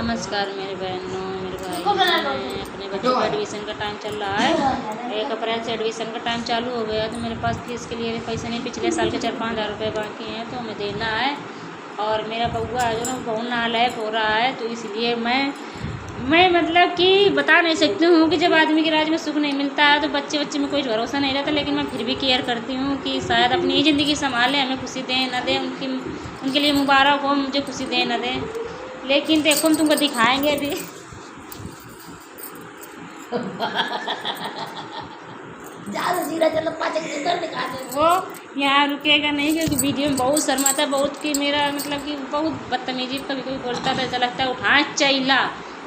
नमस्कार मेरे बहनों, मेरे भाई। अपने बच्चों का एडमिशन का टाइम चल रहा है। 1 अप्रैल से एडमिशन का टाइम चालू हो गया, तो मेरे पास फीस के लिए भी पैसे नहीं। पिछले साल के 4-5 हज़ार रुपये बाकी हैं, तो हमें देना है। और मेरा बउआ है जो ना बहुत नालायक हो रहा है, तो इसलिए मैं मतलब कि बता नहीं सकती हूँ कि जब आदमी के राज में सुख नहीं मिलता है तो बच्चे में कोई भरोसा नहीं रहता। लेकिन मैं फिर भी केयर करती हूँ कि शायद अपनी ही ज़िंदगी संभालें, हमें खुशी दें न दें, उनके लिए मुबारक हो, मुझे खुशी दें न दें। लेकिन देखो हम तुमको दिखाएंगे अभी। वो यहाँ रुकेगा नहीं, क्योंकि वीडियो में बहुत शर्माता, बहुत कि मेरा मतलब कि बहुत बदतमीजी कभी कभी बोलता था। ऐसा लगता है उठा चैला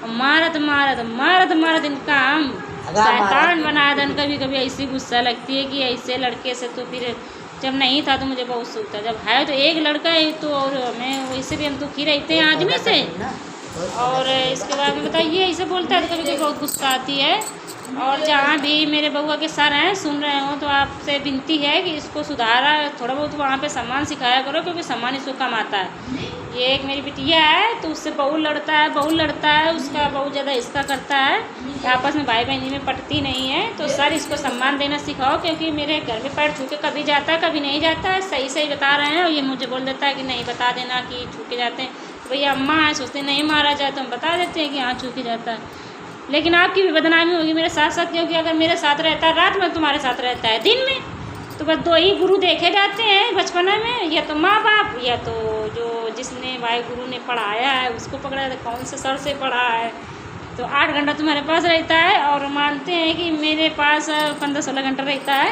मारत इनका हम शैतान बना दन। कभी कभी ऐसी गुस्सा लगती है कि ऐसे लड़के से तो फिर जब नहीं था तो मुझे बहुत सुख था, जब है तो एक लड़का है तो, और मैं वैसे भी हम दुखी रहते हैं आदमी से। और इसके बाद में बताइए ऐसे बोलता है तो कभी कभी बहुत गुस्सा आती है। और जहाँ भी मेरे बउआ के सर हैं सुन रहे हो तो आपसे विनती है कि इसको सुधारा थोड़ा बहुत वहाँ पे सम्मान सिखाया करो, क्योंकि सम्मान इसको कम आता है। ये एक मेरी बिटिया है तो उससे बहू लड़ता है, उसका बहुत ज़्यादा इसका करता है। आपस में भाई बहनी में पटती नहीं है, तो सर इसको सम्मान देना सिखाओ, क्योंकि मेरे घर में पैर छू के कभी जाता है कभी नहीं जाता है। सही बता रहे हैं और ये मुझे बोल देता है कि नहीं बता देना कि छू के जाते हैं। भैया अम्मा है, सोचते नहीं मारा जाए तो हम बता देते हैं कि हाँ छू के जाता है। लेकिन आपकी भी बदनामी होगी मेरे साथ साथ, क्योंकि अगर मेरे साथ रहता है रात में, तुम्हारे साथ रहता है दिन में, तो बस 2 ही गुरु देखे जाते हैं बचपना में, या तो माँ बाप या तो जो जिसने भाई गुरु ने पढ़ाया है उसको पकड़ा है, कौन से सर से पढ़ा है। तो 8 घंटा तुम्हारे पास रहता है और मानते हैं कि मेरे पास 15-16 घंटा रहता है।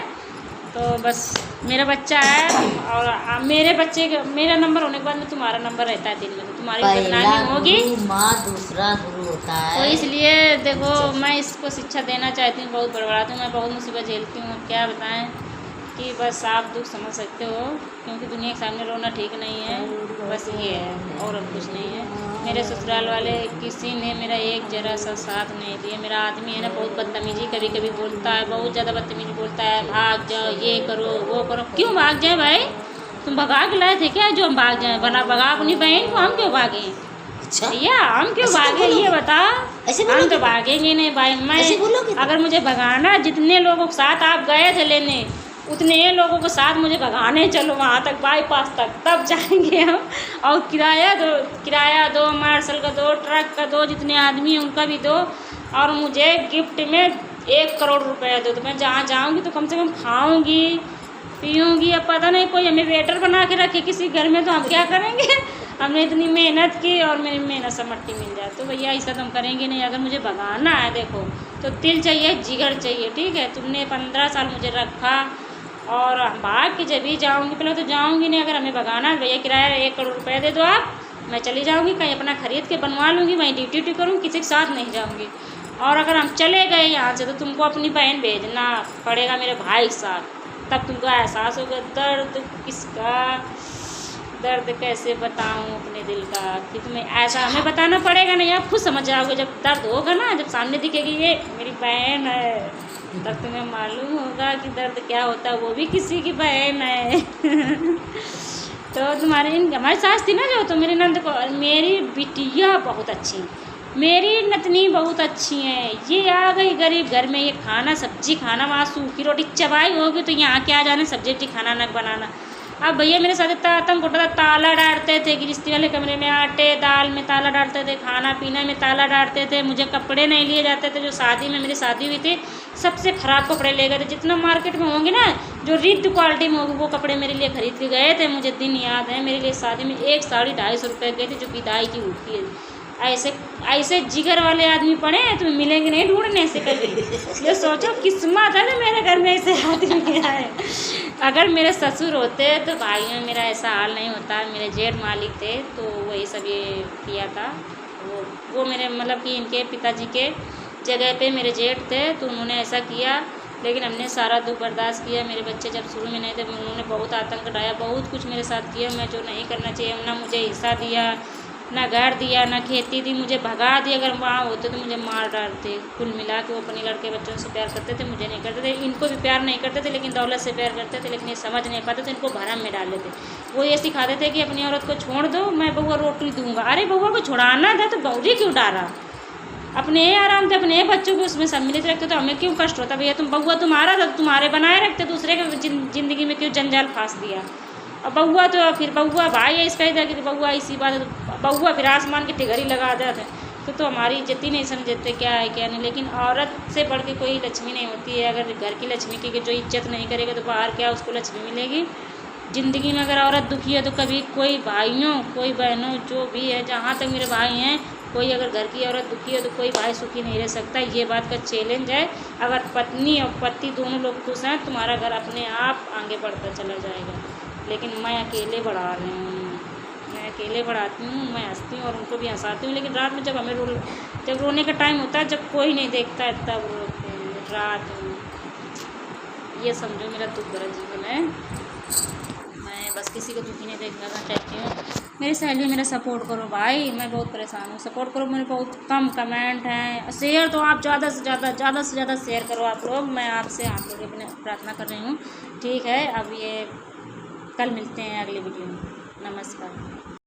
तो बस मेरा बच्चा है और मेरे बच्चे का मेरा नंबर होने के बाद में तुम्हारा नंबर रहता है दिन में, तो तुम्हारी बदनामी होगी। माँ दूसरा गुरु होता है, तो इसलिए देखो मैं इसको शिक्षा देना चाहती हूँ, बहुत बड़बड़ाती हूँ, मैं बहुत मुसीबत झेलती हूँ। क्या बताएं कि बस आप दुख समझ सकते हो, क्योंकि दुनिया के सामने रोना ठीक नहीं है। बस ये है और अब कुछ नहीं है। मेरे ससुराल वाले किसी ने मेरा एक जरा सा साथ नहीं दिया। मेरा आदमी है ना बहुत बदतमीजी कभी कभी बोलता है, बहुत ज़्यादा बदतमीजी बोलता है। भाग जाओ, ये करो वो करो। क्यों भाग जाए भाई? तुम भगा के लाए थे क्या जो हम भाग जाएँ? भगा अपनी बहन को, हम क्यों भागे भैया? हम क्यों भागे ये बता? हम तो भागेंगे नहीं भाई। मैं अगर मुझे भगाना, जितने लोगों के साथ आप गए थे लेने, उतने लोगों के साथ मुझे भगाने चलो वहाँ तक, बाईपास तक, तब जाएंगे हम। और किराया दो, मार्शल का दो, ट्रक का दो, जितने आदमी हैं उनका भी दो, और मुझे गिफ्ट में 1 करोड़ रुपया दो। तो मैं जहाँ जाऊँगी तो कम से कम खाऊँगी पीऊँगी। अब पता नहीं कोई हमें वेटर बना के रखे किसी घर में, तो हम क्या करेंगे? हमने इतनी मेहनत की और मेरी मेहनत से मट्टी मिल जाए, तो भैया ऐसा तो हम करेंगे नहीं। अगर मुझे भगाना है देखो तो दिल चाहिए, जिगर चाहिए, ठीक है? तुमने 15 साल मुझे रखा और भाग के जब भी जाऊँगी, पहले तो जाऊँगी नहीं। अगर हमें भगाना है भैया किराया 1 करोड़ रुपये दे दो आप, मैं चली जाऊँगी कहीं अपना ख़रीद के बनवा लूँगी, वहीं ड्यूटी करूँगी, किसी के साथ नहीं जाऊँगी। और अगर हम चले गए यहाँ से तो तुमको अपनी बहन भेजना पड़ेगा मेरे भाई के साथ, तब तुमको एहसास होगा दर्द किसका। दर्द कैसे बताऊँ अपने दिल का कि तुम्हें ऐसा हमें बताना पड़ेगा नहीं, आप खुद समझ जाओगे। जब दर्द होगा ना, जब सामने दिखेगी ये मेरी बहन है, तब तुम्हें मालूम होगा कि दर्द क्या होता है। वो भी किसी की बहन है। तो हमारी सास थी ना जो, तो मेरी नंद को, मेरी बिटिया बहुत अच्छी, मेरी नतनी बहुत अच्छी हैं। ये आ गई गरीब घर में, ये खाना सब्जी खाना, वहाँ सूखी रोटी चबाई होगी, तो यहाँ क्या जाने सब्जी रोटी खाना न बनाना। अब भैया मेरे साथ इतना आतंक होता था, ताला डालते थे गृहस्थी वाले कमरे में, आटे दाल में ताला डालते थे, खाना पीना में ताला डालते थे। मुझे कपड़े नहीं लिए जाते थे। जो शादी में मेरी शादी हुई थी, सबसे ख़राब कपड़े ले गए थे। जितना मार्केट में होंगे ना, जो रिद्ध क्वालिटी में होगी, वो कपड़े मेरे लिए खरीद के गए थे। मुझे दिन याद है, मेरे लिए शादी में एक साड़ी 250 रुपये गए थे, जो विदाई की होती है। ऐसे जिगर वाले आदमी पड़े हैं, तुम्हें मिलेंगे नहीं ढूंढने से कभी। ये सोचो किस्मत है ना मेरे घर में ऐसे आदमी आए। अगर मेरे ससुर होते तो भाई में मेरा ऐसा हाल नहीं होता। मेरे जेठ मालिक थे तो वही सब ये किया था। वो मेरे मतलब कि इनके पिताजी के जगह पे मेरे जेठ थे, तो उन्होंने ऐसा किया। लेकिन हमने सारा दुख बर्दाश्त किया। मेरे बच्चे जब शुरू में नहीं थे, उन्होंने बहुत आतंक डाया, बहुत कुछ मेरे साथ किया। मैं जो नहीं करना चाहिए, ना मुझे हिस्सा दिया, ना घर दिया ना खेती दी, मुझे भगा दिया। अगर वहाँ होते तो मुझे मार डालते। कुल मिला के वो अपने लड़के बच्चों से प्यार करते थे, मुझे नहीं करते थे। इनको भी प्यार नहीं करते थे लेकिन दौलत से प्यार करते थे, लेकिन ये समझ नहीं पाते थे, इनको भरम में डाल लेते। वो ये सिखाते थे कि अपनी औरत को छोड़ दो, मैं बउआ रोटी दूंगा। अरे बउआ को छुड़ाना था तो बउजी क्यों डाला? अपने आराम थे, अपने बच्चों को उसमें सम्मिलित रखते तो हमें क्यों कष्ट होता? भैया तुम बउआ तुम्हारा था, तुम्हारे बनाए रखते, दूसरे के ज़िंदगी में क्यों जंजाल फांस दिया? अब बउआ तो फिर बउआ भाई है इसका ही था कि बउआ इसी बात है, बउआ फिर आसमान की टिगरी लगा जाते तो हमारी इज्जत ही नहीं समझते क्या है क्या नहीं। लेकिन औरत से बढ़ के कोई लक्ष्मी नहीं होती है। अगर घर की लक्ष्मी की जो इज्जत नहीं करेगा तो बाहर क्या उसको लक्ष्मी मिलेगी? ज़िंदगी में अगर औरत दुखी है तो कभी कोई भाइयों कोई बहनों जो भी है, जहाँ तक मेरे भाई हैं, कोई अगर घर की औरत दुखी है तो कोई भाई सुखी नहीं रह सकता। ये बात का चैलेंज है। अगर पत्नी और पति दोनों लोग खुश हैं तुम्हारा घर अपने आप आगे बढ़ता चला जाएगा। लेकिन मैं अकेले बढ़ा रही हूँ, मैं अकेले बढ़ाती हूँ, मैं हंसती हूँ और उनको भी हंसाती हूँ। लेकिन रात में जब हमें जब रोने का टाइम होता है, जब कोई नहीं देखता है, तब रोते हैं रात में। ये समझो मेरा दुख भरा जीवन है। मैं बस किसी को दुखी नहीं देखना चाहती हूँ। मेरी सहेली मेरा सपोर्ट करो भाई, मैं बहुत परेशान हूँ, सपोर्ट करो। मेरे बहुत कम कमेंट हैं, शेयर तो आप ज़्यादा से ज़्यादा शेयर करो आप लोग। मैं आपसे आप लोग अपने प्रार्थना कर रही हूँ, ठीक है? अब ये कल मिलते हैं अगले वीडियो में। नमस्कार।